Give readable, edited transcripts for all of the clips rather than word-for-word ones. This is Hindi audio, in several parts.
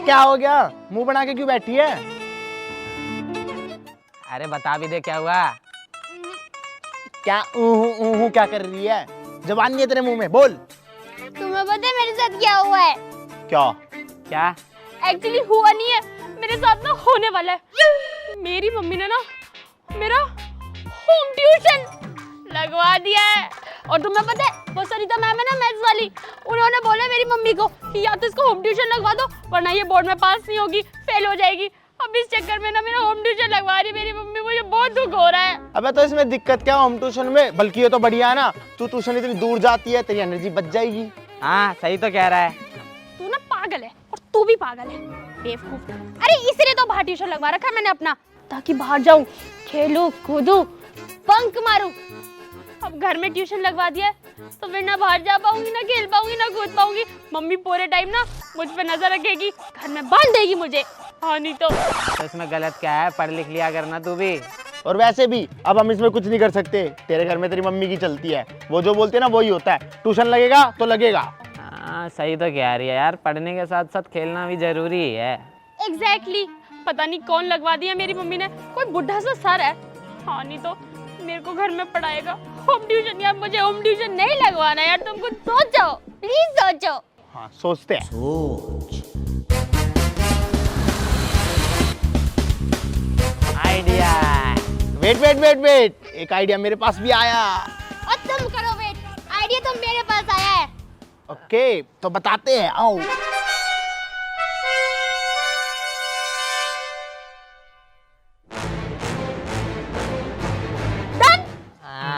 क्या हो गया, मुंह बना के क्यों बैठी है? अरे बता भी दे क्या हुआ। क्या क्या कर रही है? जबान नहीं है तेरे मुंह में, बोल। तुम्हें पता है मेरे साथ क्या हुआ है? क्या? क्या? एक्चुअली हुआ नहीं है, मेरे साथ ना होने वाला है। मेरी मम्मी ने ना मेरा होम ट्यूशन लगवा दिया है। और तुम्हें पता है वो सरिता मैम है ना मैथ्स वाली, उन्होंने बोला मेरी मम्मी को कि या तो इसको होम ट्यूशन लगवा दो वरना ये बोर्ड में पास नहीं होगी, फेल हो जाएगी। अब इस चक्कर में ना मेरा होम ट्यूशन लगवा रही मेरी मम्मी, मुझे बहुत दुख हो रहा है। अबे तो इसमें दिक्कत क्या होम ट्यूशन में? बल्कि ये तो बढ़िया है ना, तू ट्यूशन इतनी दूर जाती है, तेरी एनर्जी बच जाएगी। हाँ सही तो कह रहा है। तू ना पागल है और तू भी पागल है, बेवकूफ। अरे इसलिए तो बाहर ट्यूशन लगवा रखा है मैंने अपना, ताकि बाहर जाऊं, खेलूं, कूदूं, बंक मारूं। अब घर में ट्यूशन लगवा दिया है तो फिर ना बाहर जा पाऊंगी, ना खेल पाऊंगी, ना कूद पाऊंगी। मम्मी पूरे टाइम ना मुझ पे नजर रखेगी, घर में बांध देगी मुझे। हाँ नहीं तो इसमें गलत क्या है, पढ़ लिख लिया करना तू भी। और वैसे भी अब हम इसमें कुछ नहीं कर सकते, तेरे घर में तेरी मम्मी की चलती है, वो जो बोलते है ना वही होता है। ट्यूशन लगेगा तो लगेगा। हाँ सही तो कह रही है यार, पढ़ने के साथ साथ खेलना भी जरूरी है। एग्जैक्टली पता नहीं कौन लगवा दिया मेरी मम्मी ने, कोई बुढ़ा सा सर है। हाँ नहीं तो मेरे को घर में पढ़ाएगा। होम ट्यूशन यार, मुझे होम ट्यूशन नहीं लगवाना यार, तुम कुछ सोचो, प्लीज सोचो। हाँ सोचते हैं। Idea. Wait wait wait wait, एक आइडिया मेरे पास भी आया। और तुम करो वेट, आइडिया तो मेरे पास आया है। ओके तो बताते हैं, आओ।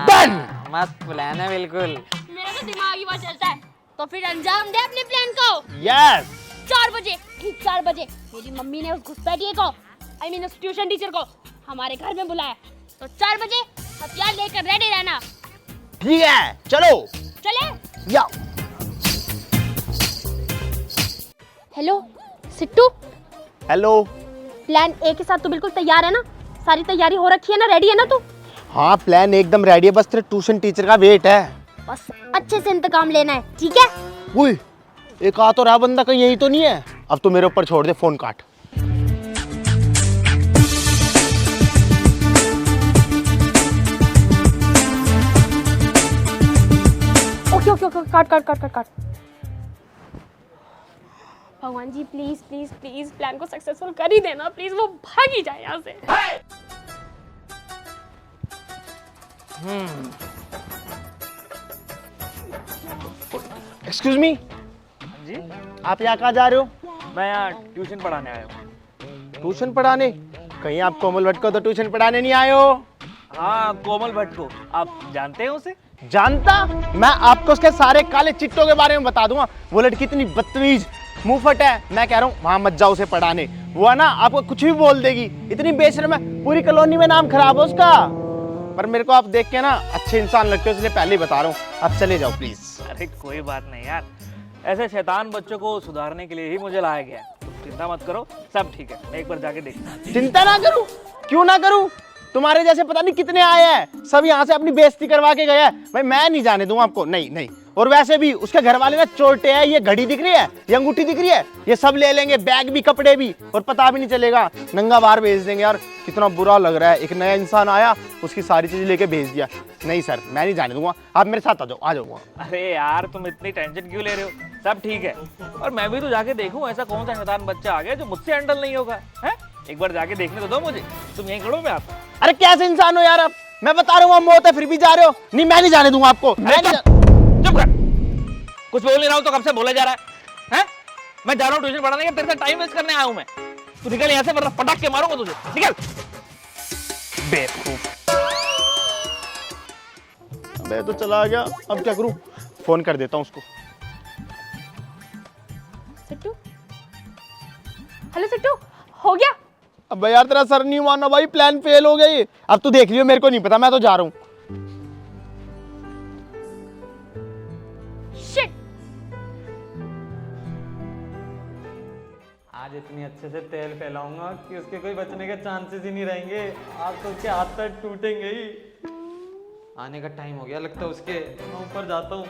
डन। मस्त प्लान है बिल्कुल। मेरा तो दिमाग ही बहुत चलता है, तो फिर अंजाम दे अपने प्लान को। यस। 4 बजे, ठीक 4 बजे मेरी मम्मी ने उस घुसपैठिए को, आई मीन उस ट्यूशन टीचर को हमारे घर में बुलाया। तो 4 बजे हथियार लेकर रेडी रहना। ठीक है चलो। चले। या। Hello Sittu, hello. Plan A के साथ तू बिल्कुल तैयार है ना? सारी तैयारी हो रखी है ना? रेडी है ना तू? हाँ प्लान एकदम रेडी है, बस तेरे ट्यूशन टीचर का वेट है। बस अच्छे से इंतकाम लेना है, ठीक है? उई, एक आ तो रहा बंदा, कहीं यही तो नहीं है? अब तो मेरे ऊपर छोड़ दे, फोन काट। ओके ओके ओके, काट काट काट काट काट। भगवान जी प्लीज प्लीज प्लीज प्लान को सक्सेसफुल कर ही देना, प्लीज वो भाग ही जाए यहाँ से। एक्सक्यूज मी, जी, आप यहाँ कहाँ जा रहे हो? मैं यहाँ ट्यूशन पढ़ाने आया हूँ। ट्यूशन पढ़ाने? कहीं आप कोमल भट्ट को तो ट्यूशन पढ़ाने नहीं आए हो? हाँ, कोमल भट्ट को आप जानते हैं उसे? जानता? मैं आपको उसके सारे काले चिट्टों के बारे में बता दूंगा। वो लड़की इतनी बदतमीज मुंहफट है, मैं कह रहा हूँ वहां मत जाओ उसे पढ़ाने। वो है ना आपको कुछ भी बोल देगी, इतनी बेशर्म है, पूरी कॉलोनी में नाम खराब है उसका। पर मेरे को आप देख के ना अच्छे इंसान लगते हो, इसलिए पहले ही बता रहा हूँ, आप चले जाओ प्लीज। अरे कोई बात नहीं यार, ऐसे शैतान बच्चों को सुधारने के लिए ही मुझे लाया गया है। चिंता मत करो, सब ठीक है, मैं एक बार जाके देखता हूँ। चिंता ना करूं? क्यों ना करूं? तुम्हारे जैसे पता नहीं कितने आए हैं, सब यहाँ से अपनी बेइज्जती करवा के गए हैं। भाई मैं नहीं जाने दूंगा आपको, नहीं नहीं। और वैसे भी उसके घर वाले ना चोरटे हैं, ये घड़ी दिख रही है, ये अंगूठी दिख रही है, ये सब ले लेंगे, बैग भी कपड़े भी, और पता भी नहीं चलेगा, नंगा बाहर भेज देंगे। यार कितना बुरा लग रहा है, एक नया इंसान आया, उसकी सारी चीजें लेके भेज दिया। नहीं सर मैं नहीं जाने दूंगा, आप मेरे साथ आ जाओ, आ जाओ। अरे यार तुम इतनी टेंशन क्यों ले रहे हो? सब ठीक है, और मैं भी तो जाके देखूं ऐसा कौन सा शैतान बच्चा आ गया जो मुझसे हैंडल नहीं होगा। है एक बार जाके देखने तो दो मुझे, तुम यहीं खड़ो, मैं आता हूं। अरे कैसे इंसान हो यार आप? मैं बता रहा हूँ मौत है फिर भी जा रहे हो। नहीं मैं नहीं जाने दूंगा आपको। चुप कर, कुछ बोल नहीं रहा हूँ तो कब से बोला जा रहा है? हैं? मैं जा रहा हूँ ट्यूशन पढ़ाने, तेरे से टाइम वेस्ट करने आया हूँ मैं। तू निकल यहाँ से वरना पटक के मारूंगा तुझे, निकल बेवकूफ। अबे तो चला गया, अब क्या करूं? फोन कर देता हूँ उसको। सिट्टू, हेलो सिट्टू, हो गया? अबे यार तेरा सर नहीं माना भाई, प्लान फेल हो गई। अब तू देख लियो, मेरे को नहीं पता, मैं तो जा रहा हूँ। शिट, आज इतनी अच्छे से तेल फैलाऊंगा कि उसके कोई बचने के चांसेस ही नहीं रहेंगे। आज तो उसके हाथ पैर टूटेंगे ही। आने का टाइम हो गया लगता है उसके, मैं ऊपर जाता हूँ।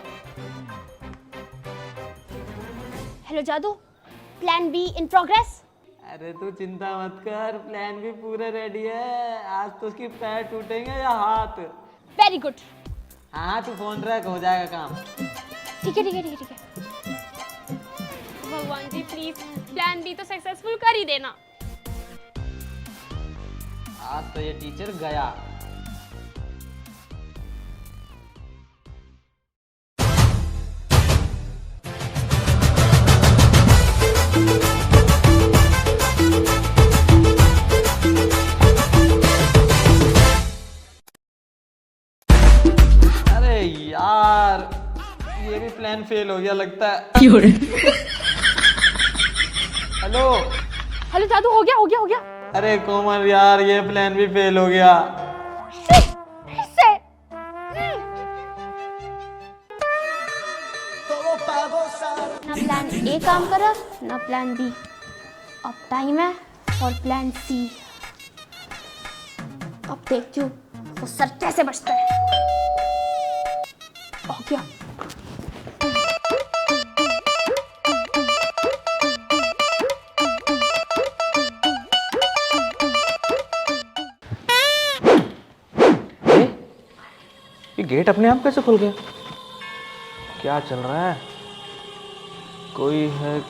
हेलो जादू, प्लान बी इन प्रोग्रेस? अरे तू चिंता मत कर, प्लान भी पूरा रेडी है। आज तो उसकी पैर टूटेंगे या हाथ। Very good. हाँ तू फोन रख, हो जाएगा काम। ठीक है ठीक है ठीक है ठीक है। भगवान जी प्लीज प्लान बी तो सक्सेसफुल कर ही देना। आज तो ये टीचर गया। अरे यार ये भी प्लान फेल हो गया लगता है। हेलो। हेलो जादू, हो गया हो गया हो गया। अरे कोमल यार ये प्लान भी फेल हो गया। इससे ना प्लान ए काम करा ना प्लान बी। अब टाइम है और प्लान सी। अब देखती हूँ वो सर कैसे बचता है। हो गया। ये गेट अपने आप कैसे खुल गया? क्या चल रहा है? कोई है?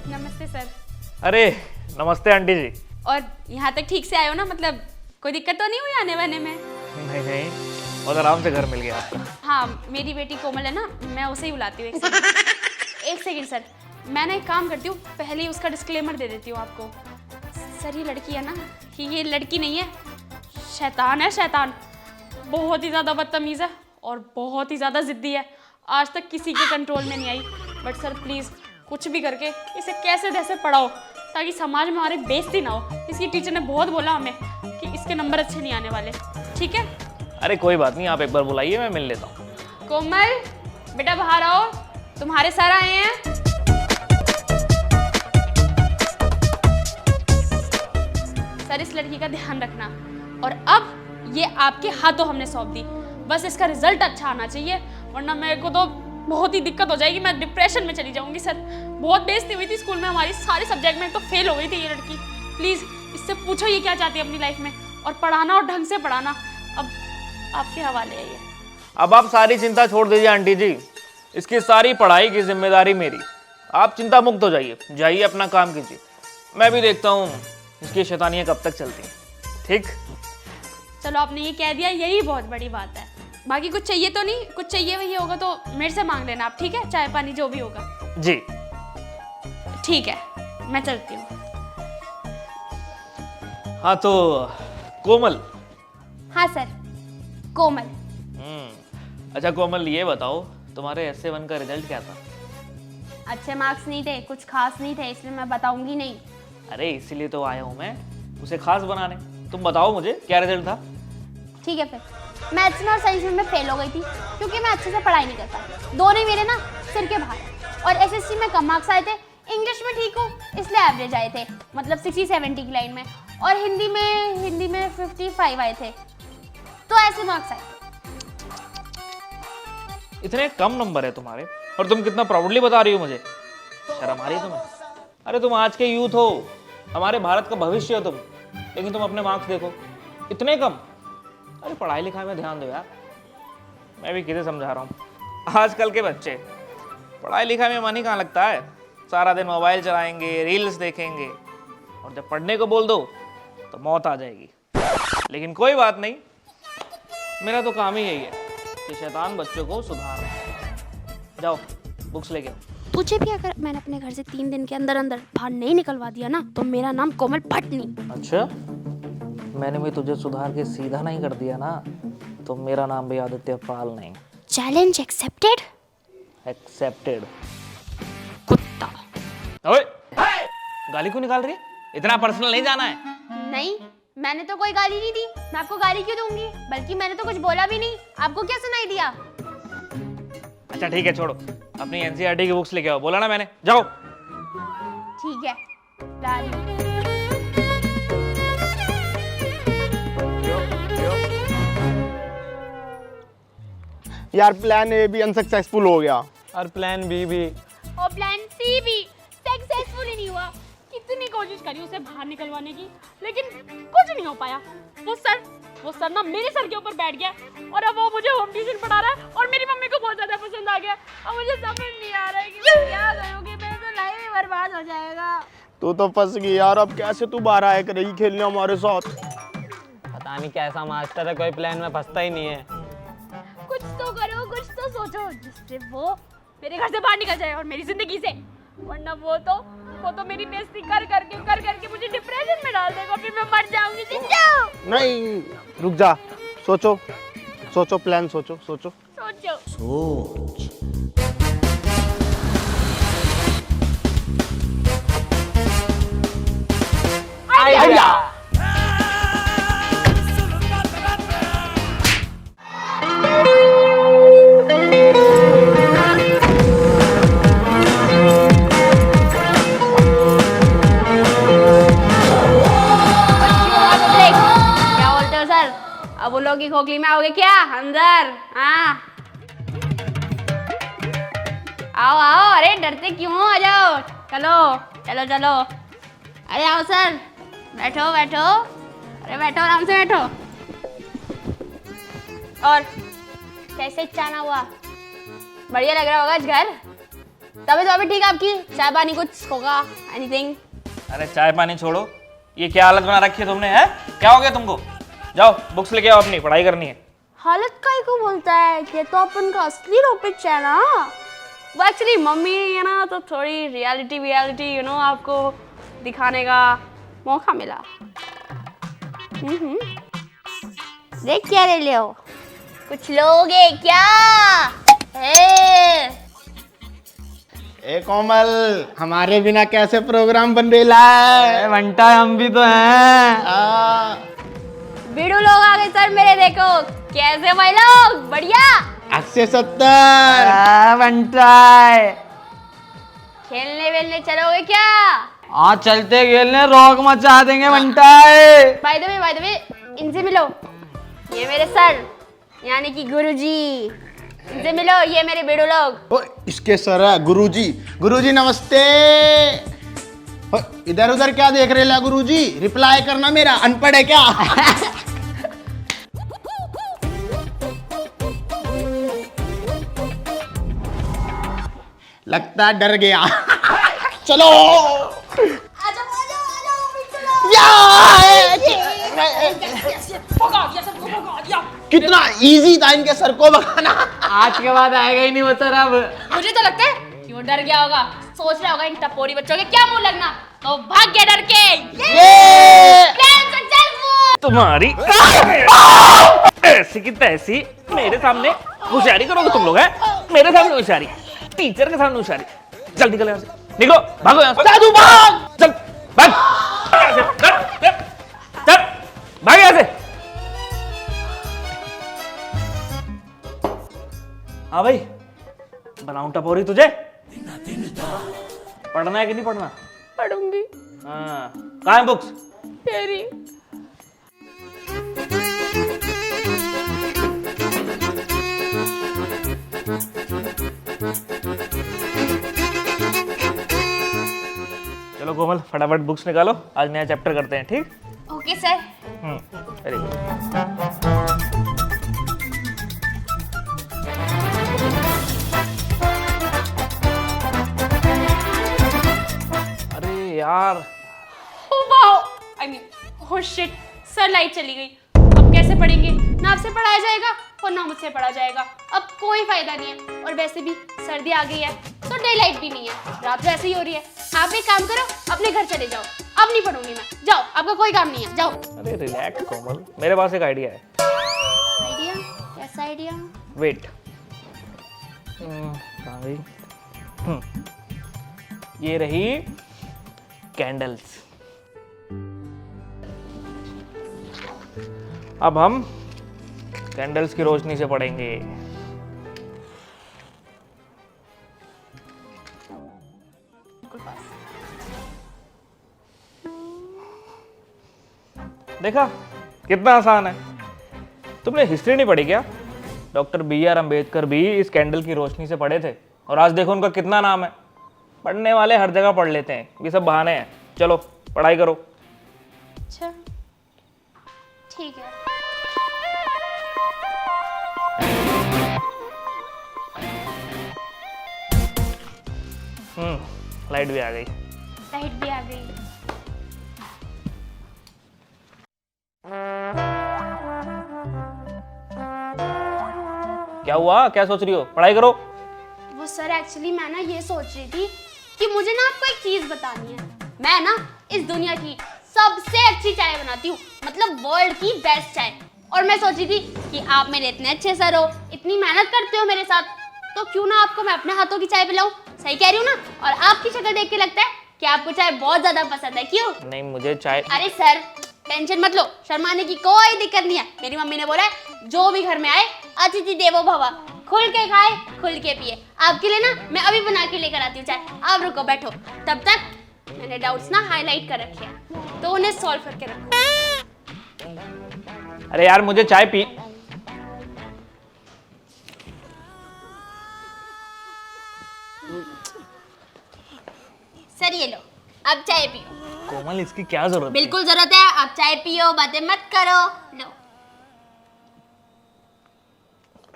नमस्ते सर। अरे नमस्ते आंटी जी। और यहाँ तक ठीक से आए हो ना? मतलब कोई दिक्कत तो नहीं हुई आने वाने में? नहीं नहीं, बहुत आराम से घर मिल गया आपका। हाँ मेरी बेटी कोमल है ना, मैं उसे ही बुलाती हूँ। एक सेकंड सर, मैं ना एक काम करती हूँ, पहले ही उसका डिस्क्लेमर दे देती हूँ आपको। सर ये लड़की है ना, ये लड़की नहीं है, शैतान है शैतान। बहुत ही ज़्यादा बदतमीज़ है और बहुत ही ज़्यादा ज़िद्दी है। आज तक किसी के कंट्रोल में नहीं आई। बट सर प्लीज़ कुछ भी करके इसे कैसे तैसे पढ़ाओ ताकि समाज में हमारी बेइज्जती ना हो। इसकी टीचर ने बहुत बोला हमें कि इसके नंबर अच्छे नहीं आने वाले। ठीक है? अरे कोई बात नहीं, आप एक बार बुलाइए, मैं मिल लेता हूँ। कोमल बेटा बाहर आओ, तुम्हारे सर आए हैं। सर इस लड़की का ध्यान रखना और अब ये आपके हाथों हमने सौंप दी। बस इसका रिजल्ट अच्छा आना चाहिए, वरना मेरे को तो बहुत ही दिक्कत हो जाएगी। मैं डिप्रेशन में चली जाऊंगी सर। बहुत बेइज्जती हुई थी स्कूल में हमारी, सारे सब्जेक्ट में तो फेल हो गई थी ये लड़की। प्लीज़ इससे पूछो ये क्या चाहती है अपनी लाइफ में, और पढ़ाना और ढंग से पढ़ाना। अब आपके हवाले है ये। अब आप सारी चिंता छोड़ दीजिए आंटी जी, इसकी सारी पढ़ाई की जिम्मेदारी मेरी। आप चिंता मुक्त हो जाइए, जाइए अपना काम कीजिए। मैं भी देखता हूँ इसकी शैतानियाँ कब तक चलती हैं। ठीक? चलो आपने ये कह दिया, यही बहुत बड़ी बात है। बाकी कुछ चाहिए तो नहीं? कुछ चाहिए वही होगा तो मेरे से मांग लेना आप, ठीक है? चाय पानी जो भी होगा। जी ठीक है, मैं चलती हूँ। हाँ तो कोमल। हाँ सर, कोमल। अच्छा कोमल ये बताओ, तुम्हारे SA1 का रिजल्ट क्या था? अच्छे मार्क्स नहीं थे, कुछ खास नहीं थे, इसलिए मैं बताऊंगी नहीं। अरे इसीलिए तो आया हूँ मैं, उसे खास बनाने। तुम बताओ मुझे क्या रिजल्ट था? ठीक है, फिर मैथ्स में और साइंस में मैं फेल हो गई थी क्योंकि मैं अच्छे से पढ़ाई नहीं कर पाई। दोनों मेरे ना सिर के बाहर। और SSC में कम मार्क्स आए थे, इंग्लिश में ठीक हूँ इसलिए एवरेज आए थे, मतलब 60-70 की लाइन में। और हिंदी में 55 आए थे, तो ऐसे मार्क्स आए। इतने कम नंबर है तुम्हारे और तुम कितना प्राउडली बता रही हो मुझे। शर्म आ रही है तुम्हें? अरे तुम आज के यूथ हो, हमारे भारत का भविष्य हो तुम, लेकिन तुम अपने मार्क्स देखो, इतने कम। अरे पढ़ाई लिखाई में ध्यान दो यार। मैं भी किसे समझा रहा हूँ, आजकल के बच्चे पढ़ाई लिखाई में मन ही कहाँ लगता है। सारा दिन मोबाइल चलाएंगे, रील्स देखेंगे, और जब पढ़ने को बोल दो तो मौत आ जाएगी। लेकिन कोई बात नहीं, मेरा तो काम ही यही है कि शैतान बच्चों को सुधारना। जाओ बुक्स लेके आओ। तुझे भी अगर मैंने अपने घर से 3 दिन के अंदर अंदर बाहर नहीं निकलवा दिया ना, तो मेरा नाम कोमल भट्ट नहीं। अच्छा, मैंने भी तुझे सुधार के सीधा नहीं कर दिया ना, तो मेरा नाम भी आदित्य पाल नहीं। Challenge accepted. एक्सेप्टेड। कुत्ता। ओए, गाली क्यों निकाल रही है? इतना पर्सनल नहीं जाना है। नहीं, मैंने तो कोई गाली नहीं दी। मैं आपको गाली क्यों दूंगी? बल्कि मैंने तो कुछ बोला भी नहीं। आपको क्या सुनाई दिया? अच्छा ठीक है, छोड़ो, अपनी एनसीईआरटी की बुक्स लेके आओ, बोला ना मैंने, जाओ। ठीक है, ला रही हूँ। यार प्लान ए भी अनसक्सेसफुल हो गया। और प्लान बी भी। और प्लान सी भी सक्सेसफुल ही नहीं हुआ। कितनी कोशिश करी उसे बाहर निकलवाने की, लेकिन कुछ नहीं हो पाया। वो सर ना मेरे सर के ऊपर बैठ गया और अब वो मुझे होम ट्यूशन पढ़ा रहा है और मेरी मम्मी को बहुत ज्यादा पसंद आ गया। अब मुझे समझ नहीं आ रहा है कि मैं क्या करूँगी। मेरा तो लाइफ ही बर्बाद हो जाएगा। तू तो फंस गई यार, अब कैसे तू बाहर आया करेगी खेलने हमारे साथ? पता नहीं कैसा मास्टर है, कोई प्लान में फंसता ही नहीं है। कुछ तो करो, कुछ तो सोचो जिससे वो मेरे घर से बाहर निकल जाए और मेरी जिंदगी से। वरना वो तो मेरी बेइज्जती कर करके मुझे डिप्रेशन में डाल देगा, फिर मैं मर जाऊंगी। जिंदा नहीं, रुक जा, सोचो प्लान, सोचो। सोचो। आइडिया। क्या बोलते हो सर? अब वो लोग की खोखली में आओगे क्या अंदर? हाँ, आओ। अरे डरते क्यों हो? आ जाओ, चलो। अरे आओ सर, बैठो। अरे बैठो, आराम से बैठो। और कैसे चाना हुआ? बढ़िया लग रहा होगा इस घर? तभी तो अभी ठीक है आपकी? चाय पानी कुछ होगा? एनीथिंग? अरे चाय पानी छोड़ो, ये क्या हालत बना रखी है तुमने, है? क्या हो गया तुमको? जाओ बुक्स लेके आओ, अपनी पढ़ाई करनी है। हालत काहे को बोलता है? ये तो अपन का असली रूप है ना। वो एक्चुअली मम्मी है ना, तो थोड़ी रियलिटी आपको दिखाने का मौका मिला। देख क्या ले लियो? कुछ लोगे क्या? ए कोमल, हमारे बिना कैसे प्रोग्राम बन रहा है? बंटा हम भी तो हैं। बीड़ू लोग आ गए सर मेरे, देखो कैसे भाई लोग, बढ़िया। 80-70 बंटा खेलने वेलने चलोगे क्या? आज चलते खेलने, रॉक मचा देंगे बंटा। बाय द वे इनसे मिलो। ये मेरे सर यानी कि गुरुजी। इनसे मिलो, ये मेरे बेड़ू लोग। ओ, इसके सर है गुरुजी नमस्ते। ओ, इधर उधर क्या देख रहे ला गुरुजी? रिप्लाई करना, मेरा अनपढ़ है क्या? लगता डर गया। चलो कितना इजी था इनके सर को भगाना। आज के बाद आएगा ही नहीं वो सर अब। मुझे तो लगता है क्यों डर गया होगा। सोच रहा होगा इन टपोरी बच्चों के क्या मुंह लगना, तो भाग गया डर के। Plan successful. तुम्हारी ऐसी की तैसी मेरे सामने होशियारी करोगे तुम लोग, हैं? मेरे सामने होशियारी, टीचर के सामने होशियारी। चल निकलो यहाँ से, निकलो, भागो यहाँ से। जादू भाग, चल भाग यहाँ से, चल भाग यहाँ से। हाँ भाई, बनाऊं टपोरी तुझे? पढ़ना है कि नहीं पढ़ना? पढ़ूंगी। हाँ, कहाँ है बुक्स? तेरी। चलो कोमल, फटाफट बुक्स निकालो, आज नया चैप्टर करते हैं, ठीक? Okay sir. Very good. अरे यार, I mean oh shit, sir light चली गई। अब कैसे पढ़ेंगे? ना आपसे पढ़ाया जाएगा और ना मुझसे पढ़ा जाएगा। अब कोई फायदा नहीं है। और वैसे भी सर्दी आ गई है तो डे लाइट भी नहीं है, रात वैसे ही हो रही है। आप एक काम करो, अपने घर चले जाओ। अब नहीं पढ़ूंगी मैं, जाओ, आपका कोई काम नहीं है, जाओ। अरे रिलैक्स कोमल, मेरे पास एक आइडिया है। आइडिया? कैसा आइडिया? वेट, कहाँ गई? ये रही कैंडल्स। अब हम कैंडल्स की रोशनी से पढ़ेंगे। देखा कितना आसान है। तुमने हिस्ट्री नहीं पढ़ी क्या? डॉक्टर BR अम्बेडकर भी इस कैंडल की रोशनी से पढ़े थे और आज देखो उनका कितना नाम है। पढ़ने वाले हर जगह पढ़ लेते हैं, ये सब बहाने हैं। चलो पढ़ाई करो। अच्छा ठीक है। लाइट भी आ गई। लाइट भी आ गई। क्या हुआ, क्या सोच रही हो? पढ़ाई करो। वो सर एक्चुअली मैं ना ये सोच रही थी कि मुझे ना आपको एक चीज बतानी है। मैं ना इस दुनिया की सबसे अच्छी चाय बनाती हूँ, मतलब वर्ल्ड की बेस्ट चाय। और मैं सोच रही थी कि आप मेरे इतने अच्छे सर हो, इतनी मेहनत करते हो मेरे साथ, तो क्यों ना आपको मैं अपने हाथों की चाय पिलाऊं। सही कह रही हूँ ना? और आपकी शक्ल देख के लगता है कि आपको चाय बहुत ज्यादा पसंद है। क्यों? नहीं, मुझे चाय। अरे सर टेंशन मत लो, शर्माने की कोई दिक्कत नहीं है। मेरी मम्मी ने बोला है जो भी घर में आए अतिथि देवो भव, खुल के खाए खुल के पिए। आपके लिए ना मैं अभी बना के लेकर आती हूँ चाय। आप रुको, बैठो। तब तक मैंने डाउट्स ना हाईलाइट कर रखे हैं, तो उन्हें सॉल्व करके रखो। अरे यार मुझे चाय पी। सर ये लो, अब चाय पियो। कोमल इसकी क्या जरूरत है? बिल्कुल जरूरत है। अब चाय पियो, बातें मत करो। लो।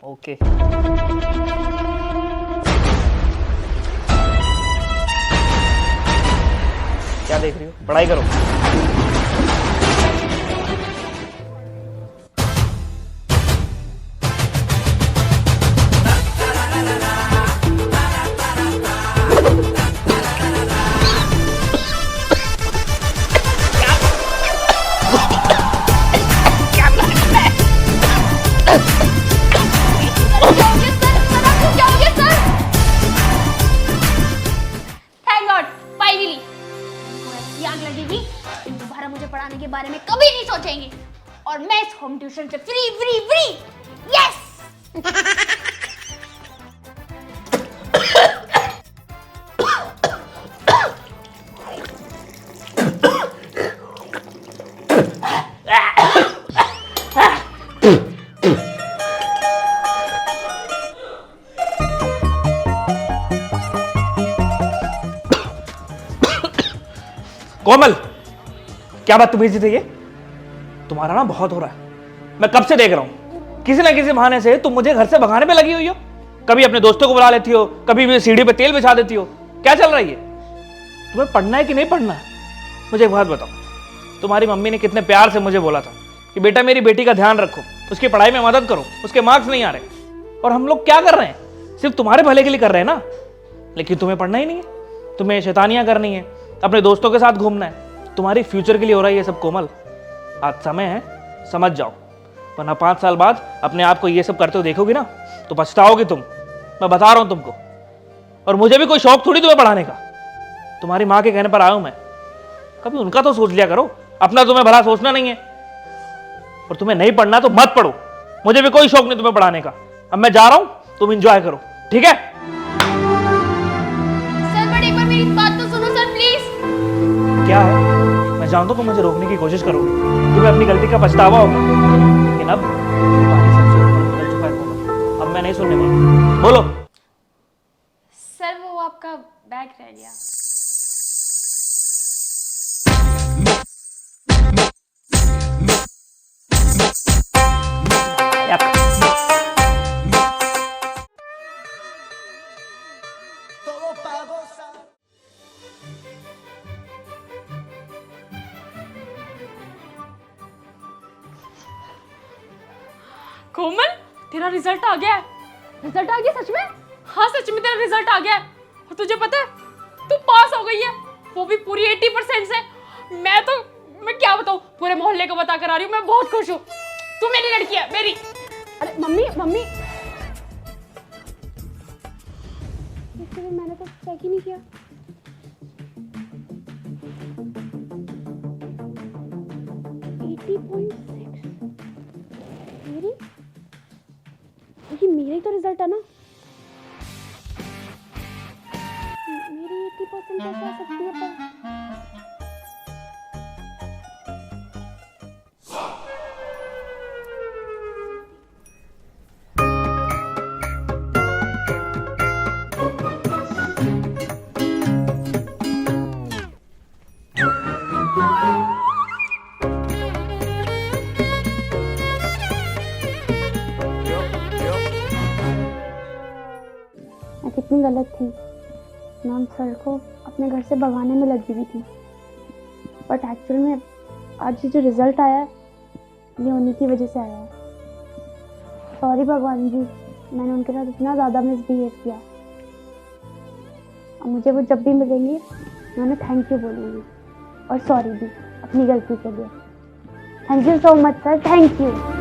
ओके। क्या देख रही हो? पढ़ाई करो। दोबारा मुझे पढ़ाने के बारे में कभी नहीं सोचेंगे और मैं इस होम ट्यूशन से फ्री फ्री फ्री। यस। कोमल, क्या बात तुम्हें थी? ये तुम्हारा ना बहुत हो रहा है। मैं कब से देख रहा हूं, किसी ना किसी बहाने से तुम मुझे घर से भगाने पे लगी हुई हो। कभी अपने दोस्तों को बुला लेती हो, कभी भी सीढ़ी पे तेल बिछा देती हो। क्या चल रहा है ये? तुम्हें पढ़ना है कि नहीं पढ़ना है? मुझे एक बात बताओ, तुम्हारी मम्मी ने कितने प्यार से मुझे बोला था कि बेटा मेरी बेटी का ध्यान रखो, उसकी पढ़ाई में मदद करो, उसके मार्क्स नहीं आ रहे। और हम लोग क्या कर रहे हैं? सिर्फ तुम्हारे भले के लिए कर रहे हैं ना। लेकिन तुम्हें पढ़ना ही नहीं है, तुम्हें शैतानियां करनी है, अपने दोस्तों के साथ घूमना है। तुम्हारी फ्यूचर के लिए हो रहा है ये सब कोमल। आज समय है, समझ जाओ, वरना 5 साल बाद अपने आप को ये सब करते हो देखोगी ना तो पछताओगी तुम। मैं बता रहा हूं तुमको। और मुझे भी कोई शौक थोड़ी तुम्हें पढ़ाने का। तुम्हारी माँ के कहने पर आया हूं मैं। कभी उनका तो सोच लिया करो, अपना तुम्हें भला सोचना नहीं है। और तुम्हें नहीं पढ़ना तो मत पढ़ो, मुझे भी कोई शौक नहीं तुम्हें पढ़ाने का। अब मैं जा रहा हूं, तुम एंजॉय करो, ठीक है? सर बट एक बार मेरी बात तो सुनो सर प्लीज। क्या है? मैं जानता हूं तुम मुझे रोकने की कोशिश करोगे, तुम्हें अपनी गलती का पछतावा होगा, लेकिन अब तुम्हारी सबसे ऊपर निकल चुका है कोमल। अब मैं नहीं सुनने वाला। बोलो। सर वो आपका बैग रह गया। कोमल तेरा रिजल्ट आ गया है। रिजल्ट आ गया सच में? हाँ सच में तेरा रिजल्ट आ गया है। और तुझे पता है तू पास हो गई है, वो भी पूरी 80% से। मैं क्या बताऊँ, पूरे मोहल्ले को बता कर आ रही हूँ। मैं बहुत खुश हूँ। तू मेरी लड़की है, मेरी। अरे मम्मी मम्मी मैंने तो चेक ही नहीं किया। मेरी ये मेरा ही तो रिजल्ट है ना। मेरी 80% कैसे आ सकती है पर मैं कितनी गलत थी। मैम सर को अपने घर से भगाने में लगी हुई थी, बट एक्चुअल में आज ये जो रिजल्ट आया है ये उन्हीं की वजह से आया है। सॉरी भगवान जी, मैंने उनके साथ इतना ज़्यादा मिसबिहेव किया। अब मुझे वो जब भी मिलेंगे मैं उन्हें थैंक यू बोलूँगी और सॉरी भी अपनी गलती के लिए। Thank you so much sir, thank you.